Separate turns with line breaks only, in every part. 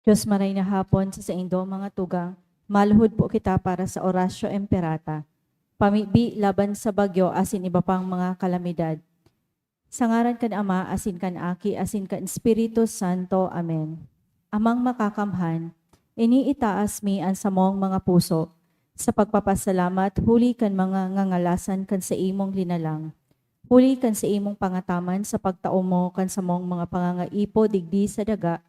Diyos maray na hapon sa indo mga tugang, malhud po kita para sa orasyo emperata. Pamibi laban sa bagyo asin iba pang mga kalamidad. Sa ngaran kan Ama, asin kan Aki, asin kan Espiritu Santo. Amen. Amang makakamhan, iniitaas mi ang samong mga puso, sa pagpapasalamat, huli kan mga ngangalasan kan sa imong linalang. Huli kan sa imong pangataman sa pagtao mo kan sa mong mga pangangaipo digdi sa daga,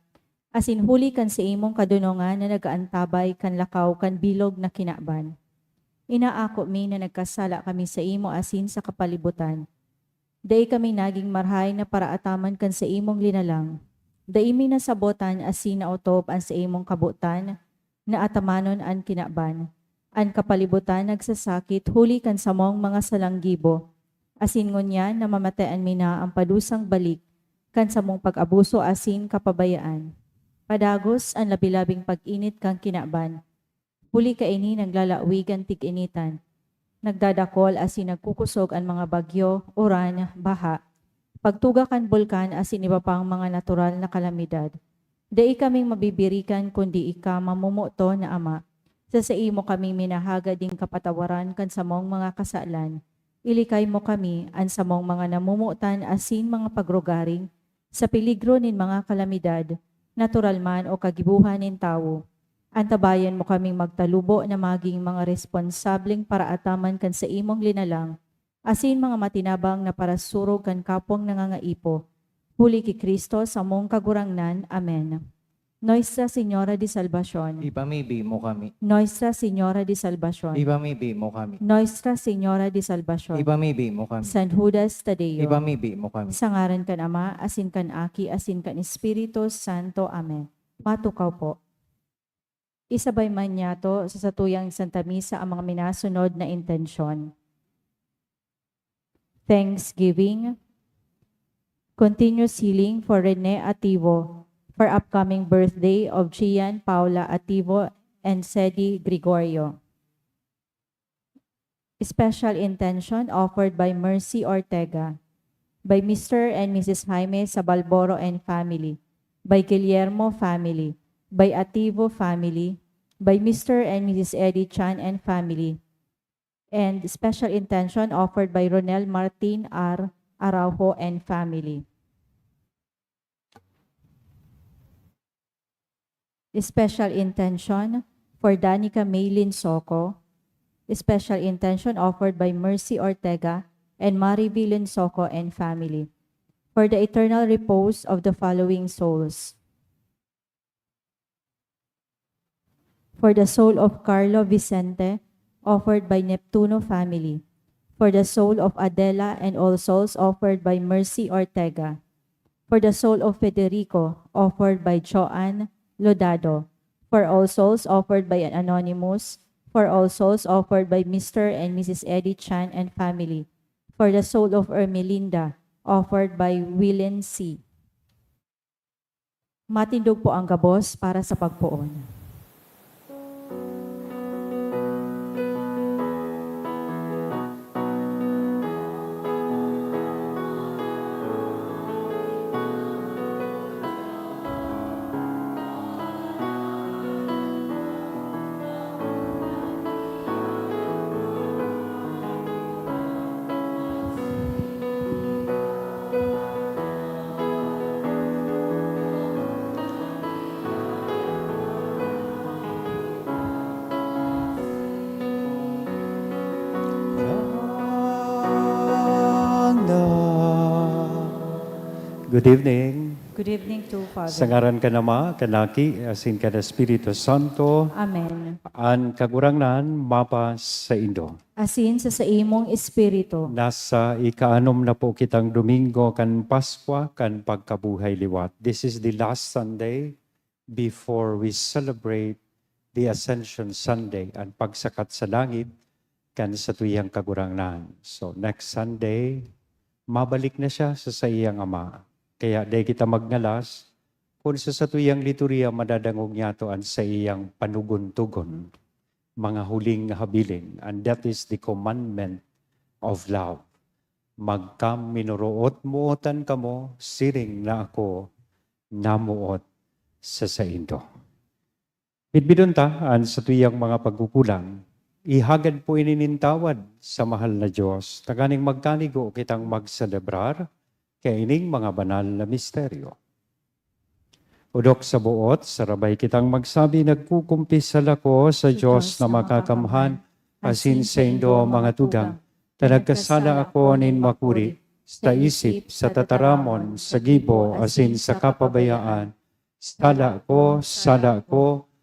asin huli kan sa imong kadunongan na nagaantabay kan lakaw kan bilog na kinaban. Inaako mi na nagkasala kami sa imo asin sa kapalibutan. Dai kami naging marhay na paraataman kan sa imong linalang. Dai mi nasabotan asin na utob an sa imong kabutan, na atamanon an kinaban. An kapalibutan nagsasakit huli kan sa mong mga salanggibo. Asin ngunya na mamatayan mi na ang padusang balik, kan sa mong pag-abuso asin kapabayaan. Padagos ang labilabing pag-init kang kinaban. Huli kaini naglalawigan tig-initan. Nagdadakol asin nagkukusog ang mga bagyo, uran, baha. Pagtuga kan bulkan asin iba pang mga natural na kalamidad. Dai kaming mabibirikan kundi ika mamumuto na Ama. Sa imo kaming minahaga ding kapatawaran kan sa mong mga kasalan. Ilikay mo kami an sa mong mga namumutan asin mga pagrugaring sa peligro nin mga kalamidad, natural man o kagibuhan nin tawo. Antabayan mo kaming magtalubo na maging mga responsableng paraataman kan sa imong linalang, asin mga matinabang na parasurog kan kapong nangangaipo. Huli ki Kristo sa mong kagurangnan. Amen. Nuestra Señora de Salvación.
Ipamibi mo kami.
Nuestra Señora de Salvación.
Ipamibi mo kami.
Nuestra Señora de Salvación.
Ipamibi mo kami.
San Judas Tadeo.
Ipamibi mo kami.
Sa ngaran kan Ama, asin kan Aki, asin kan Espiritu Santo. Amen. Matukaw po. Isabay man niyato sa satuyang Santa Misa ang mga minasunod na intensyon. Thanksgiving. Continuous healing for Rene Ativo for upcoming birthday of Gian Paula Ativo and Sedi Gregorio. Special intention offered by Mercy Ortega, by Mr. and Mrs. Jaime Sabalboro and family, by Guillermo family, by Ativo family, by Mr. and Mrs. Eddie Chan and family, and special intention offered by Ronel Martin R. Araujo and family. Special intention for Danica Maylin Soco. Special intention offered by Mercy Ortega and Marivil Soco and family. For the eternal repose of the following souls. For the soul of Carlo Vicente, offered by Neptuno family. For the soul of Adela and all souls offered by Mercy Ortega. For the soul of Federico, offered by Joanne Lodado. For all souls offered by an anonymous. For all souls offered by Mr. and Mrs. Eddie Chan and family. For the soul of Ermelinda, offered by Willen C. Matindog po ang gabos para sa pagpuon.
Good evening.
Good evening to
Sa
Father.
ngaran ka nama, kanaki, asin ka na Espiritu Santo,
Amen.
an kagurangnan mapa sa Indo.
Asin sa imong espiritu.
Nasa ikaanom na po kitang Domingo kan Paskwa kan pagkabuhay liwat. This is the last Sunday before we celebrate the Ascension Sunday, ang pagsakat sa langit kan sa tuyang kagurangnan. So next Sunday, mabalik na siya sa iyang Ama. Kaya day kita magnalas, kung sa tuyang liturya madadangog niya to an sa iyang panugon-tugon, mga huling habilin. And that is the commandment of love. Magkam minuruot muotan kamo, siring na ako namuot sa Indo. Bitbidon ta, sa tuyang mga pagkukulang, ihagad po ininintawad sa mahal na Diyos, taganing magkanigo kitang magselebrar, kay ining mga banal na misteryo. Udok sa buot, sarabay kitang magsabi, nagkukumpisal ako sa Diyos na makakamhan, asin sa indo mga tugang, tanagkasala ako nin makuri, sa isip, sa tataramon, sa gibo, asin sa kapabayaan, sala ko,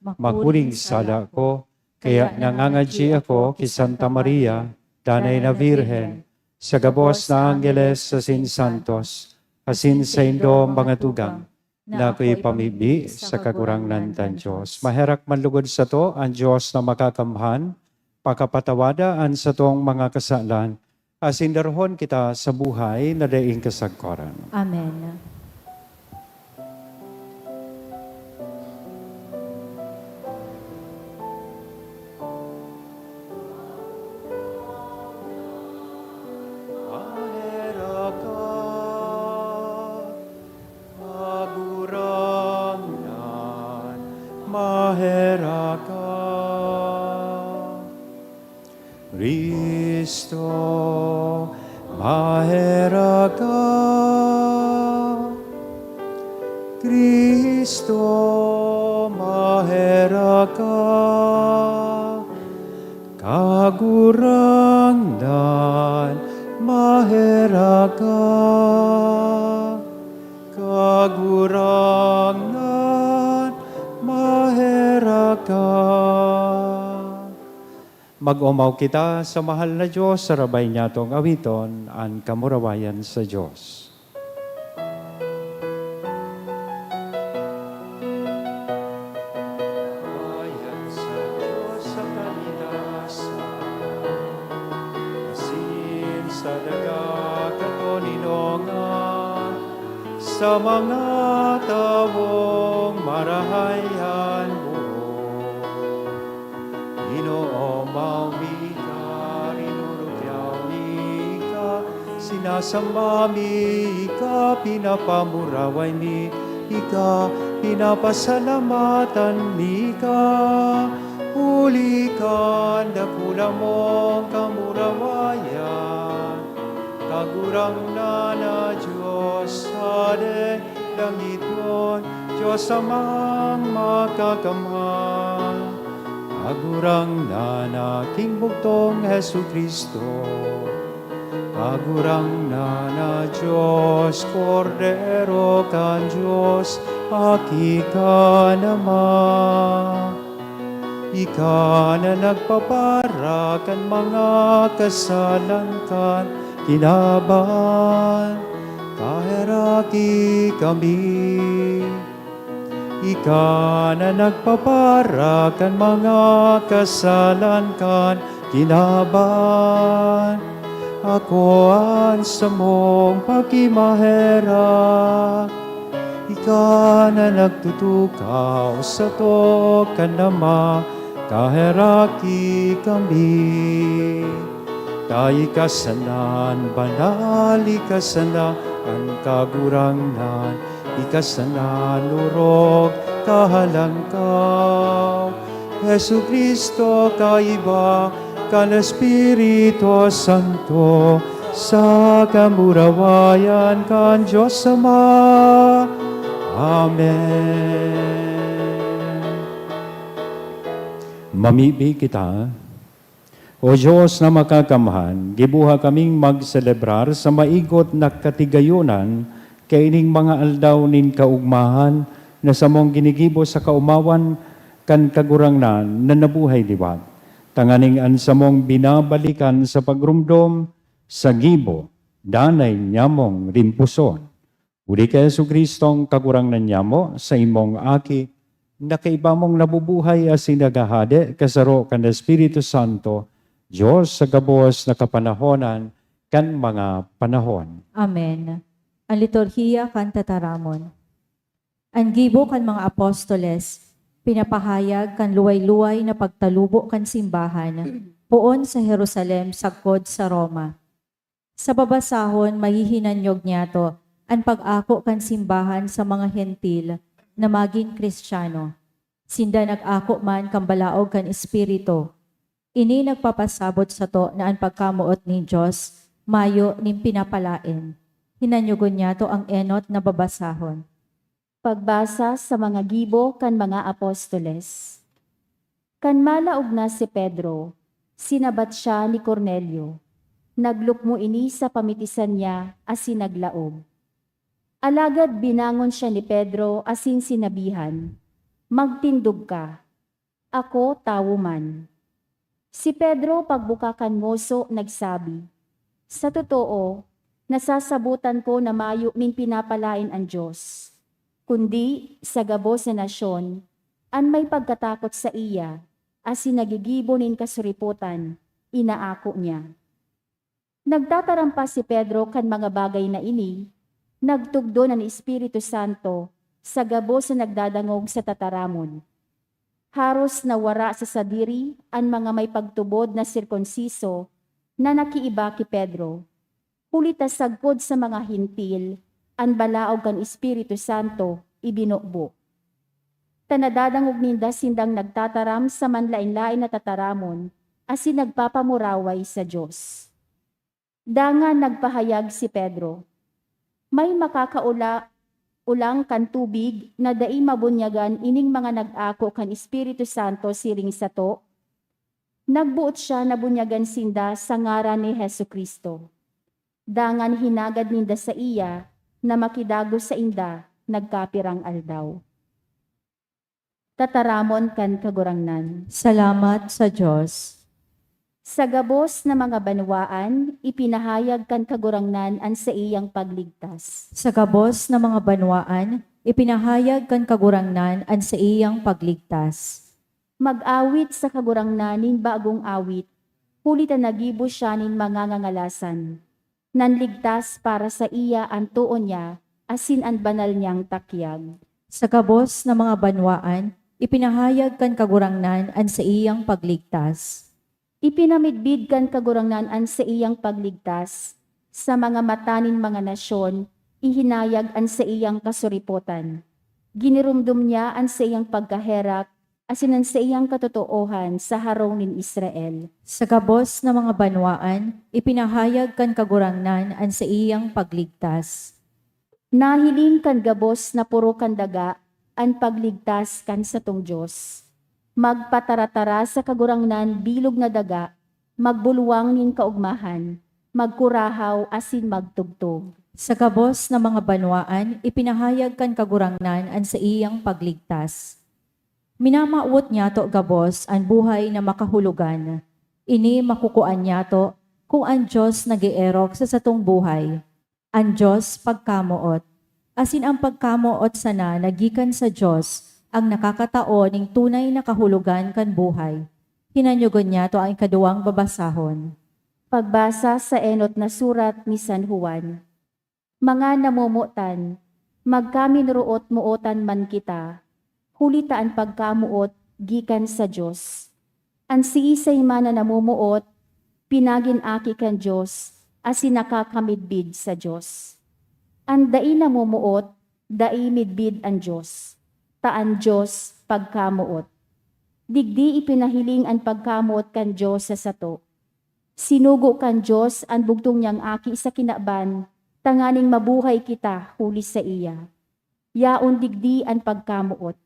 makuring sala ko, kaya nangangadji ako kay Santa Maria, Danay na Virhen, sa gabos na Angeles asin Santos, asin sa indo mga tugang, na ako'y pamibi sa kagurangnan tan Diyos. Maherak manlugod sa to ang Diyos na makakamhan, pakapatawadaan sa tong mga kasalan, asin darhon kita sa buhay na daing kasagkoran.
Amen.
Maheraka, Kristo, maheraka, Kristo, maheraka, kagurangnan, maheraka, kagurangnan, maheraka. Mag-umaw kita sa mahal na Diyos, sarabay niya tong awiton, ang kamurawayan sa Diyos. Bayan sa Diyos sa kalilasan, asin sa daga katoninongan, sa mga tawong marahayan mo. Ginoo maumika, rinurugyaw ka, sinasamami ka, pinapamuraway mi ika, pinapasalamatan mi ka, huli ka, dakula mong kamurawayan, kagurang na Diyos sa langiton, Diyos amang makakamhan, kagurang na King Bugtong Hesu Kristo, kagurang na Diyos, Kordero kan Diyos, aki ka naman. Ika na nagpapara kan mga kasalan kan kinaban, kaheraki kami. Ika na nagpapara kan mga kasalan kan kinaban, ako an sa mong pagkimahera. Ika na nagtutukaw sa to kanama, kaheraki kami. Tayo kasanan, banal ikasanan, ang kagurangnan, ikasanan, lurog, kahalangkaw. Jesu Kristo, kaiba, kan Espiritu Santo, sa kamurawayan kan Diyos Ama. Amen. Mamibi kita, O Diyos na makakamhan, gibuha kaming magselebrar sa maigot na katigayunan kaining mga aldaw nin kaugmahan na samong ginigibo sa kaumawan kan kagurangnan na nabuhay liwat. Tanganing ansamong binabalikan sa pagrumdom sa gibo, danay nyamong rimpuson. Uli kay Jesu Kristong kagurangnan nyamo sa imong aki, na kaibamong nabubuhay as sinagahade kasaro kan Espiritu Santo, Diyos sa gabos na kapanahonan kan mga panahon.
Amen. Ang liturhiya kan tataramon. Ang gibo kan mga apostoles, pinapahayag kan luway-luway na pagtalubo kan simbahan, poon sa Jerusalem sagkod sa Roma. Sa babasahon, mahihinanyog niya to, ang pag-ako kan simbahan sa mga hentil na maging Kristiyano. Sinda nag-ako man kang balaog kan espiritu. Ini nagpapasabot sa to na ang pagkamuot ni Diyos, mayo ning pinapalain. Hinanyugon niya to ang enot na babasahon.
Pagbasa sa mga gibo kan mga apostoles. Kan malaog na si Pedro, sinabat siya ni Cornelio. Naglukmo ini sa pamitisan niya asin naglaog. Alagad binangon siya ni Pedro asin sinabihan, magtindog ka, ako tawo man. Si Pedro pagbukakan moso nagsabi, sa totoo, nasasabutan ko na mayo min pinapalain ang Diyos. Kundi sa gabos na nasyon, an may pagkatakot sa iya, asin nagigibo nin kasuriputan, inaako niya. Nagtatarampas si Pedro kan mga bagay na ini, nagtugdo ng Espiritu Santo sa gabos na nagdadangog sa tataramon. Haros na wara sa sadiri an mga may pagtubod na sirkonsiso na nakiiba ki Pedro. Hulita sagkod sa mga hintil, an balaog kan Espiritu Santo ibinukbo. Tanadadangog ninda sindang nagtataram sa manlain-lain na tataramon, asin nagpapamuraway sa Diyos. Dangan nagpahayag si Pedro, may ulang kan tubig na dai mabunyagan ining mga nag-ako kan Espiritu Santo siring sa to. Nagbuot siya na bunyagan sinda sa ngaran ni Hesukristo. Dangan hinagad ninda sa iya na makidago sa inda nagkapirang aldaw. Tataramon kan kagurangnan.
Salamat sa Diyos.
Sa gabos na mga banwaan, ipinahayag kan kagurangnan an sa iyang pagligtas.
Sa gabos na mga banwaan, ipinahayag kan kagurangnan an sa iyang pagligtas.
Mag-awit sa kagurangnan nin bagong awit, hulitan nagibo siya nin mga ngangalasan. Nanligtas para sa iya ang tuon niya, asin ang banal niyang takyag.
Sa gabos na mga banwaan, ipinahayag kan kagurangnan an sa iyang pagligtas.
Ipinamidbid kan kagurangnan an sa iyang pagligtas, sa mga matanin mga nasyon, ihinayag an sa iyang kasuripotan. Ginirumdum niya an sa iyang pagkaherak, asin an sa iyang katotoohan sa harong nin Israel.
Sa gabos na mga banwaan, ipinahayag kan kagurangnan an sa iyang pagligtas.
Nahilin kan gabos na puro kan daga, an pagligtas kan satong Diyos. Magpataratara sa kagurangnan bilog na daga, magbuluwang nin kaugmahan, magkurahaw asin magtugtog.
Sa gabos na mga banwaan, ipinahayag kan kagurangnan an sa iyang pagligtas. Minamaot niya to gabos ang buhay na makahulugan. Ini makukuan niya to kung ang Diyos nag-ierok sa satong buhay. Ang Diyos pagkamuot. Asin ang pagkamuot sana nagikan sa Diyos ang nakakatao ning tunay na kahulugan kan buhay. Hinanyugon niya to ang ikaduwang babasahon.
Pagbasa sa enot na surat ni San Juan. Mga namumutan, magkaminruot-muotan man kita, hulitaan pagkamuot gikan sa Diyos. Ang siisay man na namumuot, pinagin aki kan Diyos, asin nakakamidbid sa Diyos. Ang dai namumuot, dai midbid ang Diyos. Taan Diyos pagkamuot. Digdi ipinahiling ang pagkamuot kan Diyos sa sato. Sinugo kan Diyos ang bugtong niyang aki sa kinaban, tanganing mabuhay kita huli sa iya. Yaon digdi ang pagkamuot.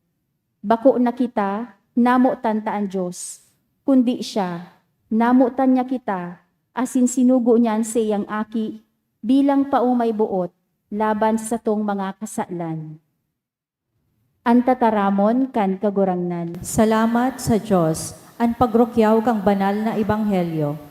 Bako na kita, namutan taan Diyos. Kundi siya, namutan niya kita, asin sinugo niyan sa iyang aki, bilang paumay buot, laban sa tong mga kasalan. Antataramon kan kagurangnan.
Salamat sa Diyos, ang pagrukyaw kang banal na ebanghelyo.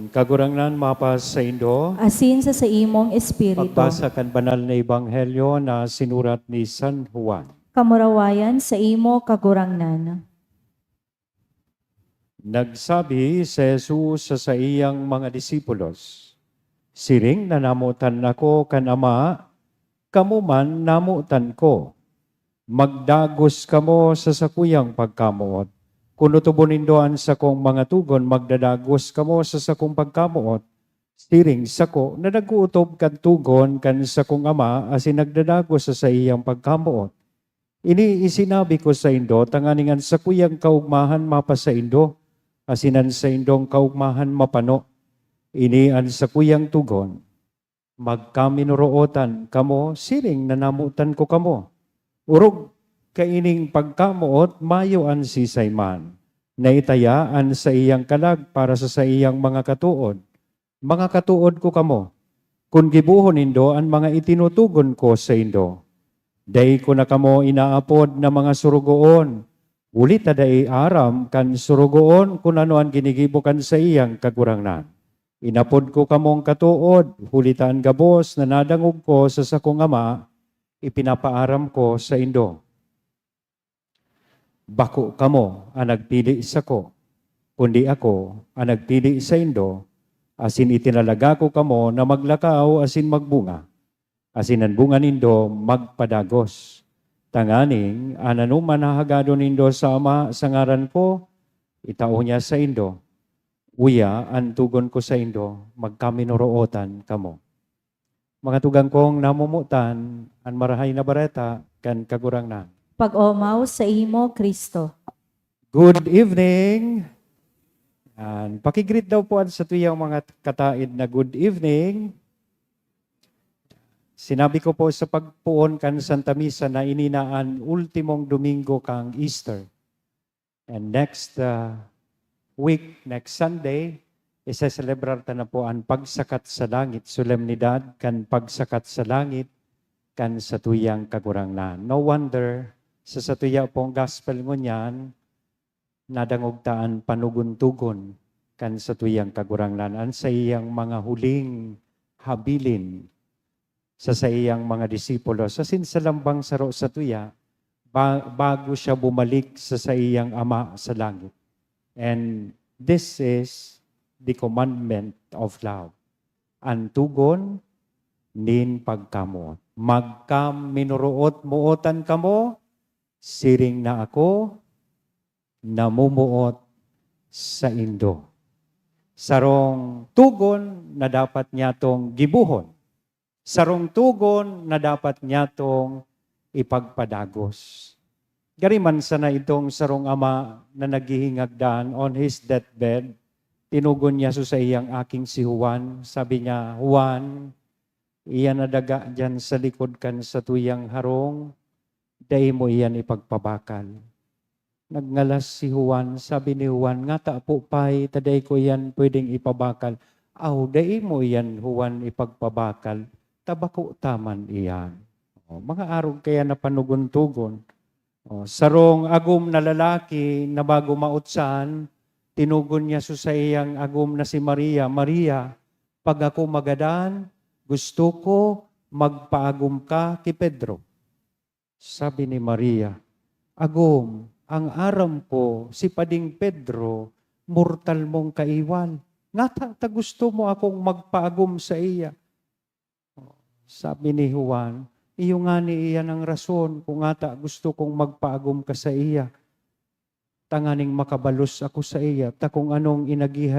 Kagurangnan mapas sa Indo,
Asin sa imong espiritu.
pagbasa kan banal na ebanghelyo na sinurat ni San Juan.
Kamurawayan sa imo kagurangnan.
Nagsabi si Jesus sa iyang mga disipulos, "Siring na namutan ako kan Ama, kamo man namutan ko. Magdagos kamo sa sakuyang pagkamuot. Kuno tubunindoan sa kong mga tugon, magdadagos kamo sa sakong pagkamuot. Siring sako na nag-uutob kan tugon kan sa kong Ama asin nagdadagos sa iyang pagkamuot. Ini isinabi ko sa indo, tanganingan sa kuyang kaugmahan mapa sa indo, asinan sa indong kaugmahan mapano. Ini an sa kuyang tugon, magkaminuruotan kamo, siring na namutan ko kamo. Urog kaining pagkamuot, mayoan si Sayman, na itayaan sa iyang kalag para sa iyang mga katuod. Mga katuod ko kamo, kung gibuhon indo ang mga itinutugon ko sa indo. Day ko na kamo inaapod na mga surugoon. Ulit aday aram kan surugoon kung ano ang ginigibukan sa iyang kagurangnan. Inapod ko kamong katuod, hulitaan gabos na nadangog ko sa sakong Ama, ipinapaaram ko sa indo. Bako kamo ang nagpili sa ko, kundi ako ang nagpili sa indo, asin itinalaga ko kamo na maglakaw asin magbunga. Asin ang bunga nindo magpadagos. Tanganing, ananuman nahagado nindo sa Ama sa ngaran ko, itao niya sa indo. Uya, ang tugon ko sa indo, magkaminuruotan kamo. Mga tugang kong namumutan, ang marahay na bareta, kan kagurangnan.
Pag-omaw sa imo, Kristo.
Good evening! And pakigreet daw po sa tuyang mga kataid na good evening. Sinabi ko po sa pagpuon kan Santa Misa na ininaan ultimong Domingo kang Easter. And next week, next Sunday, isa-celebrar na po ang pagsakat sa langit, solemnidad kan pagsakat sa langit kan sa tuyang kagurangnan. No wonder, sa tuya pong gospel ngunyan, nadangogtaan panugun-tugon kan sa tuyang kagurangnan. An sa iyang mga huling habilin, sa iyang mga disipulo, sa sinsalambang saro sa tuya, bago siya bumalik sa iyang Ama sa langit. And this is the commandment of love. Ang tugon, nin pagkamot. Magkaminuruot muutan kamo, siring na ako, namumuot sa indo. Sarong tugon na dapat niya tong gibuhon. Sarong tugon na dapat niya tong ipagpadagos. Gariman sana itong sarong Ama na naghihingagdan on his deathbed, tinugon niya sa iyang aking si Juan. Sabi niya, Juan, iyan na daga dyan sa likod kan sa tuyang harong, dahil mo iyan ipagpabakal. Nagngalas si Juan, sabi ni Juan, nga ta po pa'y, taday ko iyan pwedeng ipabakal. Dahil mo iyan, Juan, ipagpabakal. Tabako taman iyan. Mga arog kaya na panugon-tugon. Sarong agum na lalaki na bago mautsan, tinugon niya sa iyang agum na si Maria, Maria, pag ako magadan, gusto ko magpaagum ka kay Pedro. Sabi ni Maria, agum, ang aram ko, si Pading Pedro, mortal mong kaiwan. Nga ta gusto mo akong magpaagum sa iya. Sabi ni Juan, iyo nga ni iyan ang rason kung ata gusto kong magpaagum ka sa iya. Tanganing makabalos ako sa iya, ta kung anong inagihan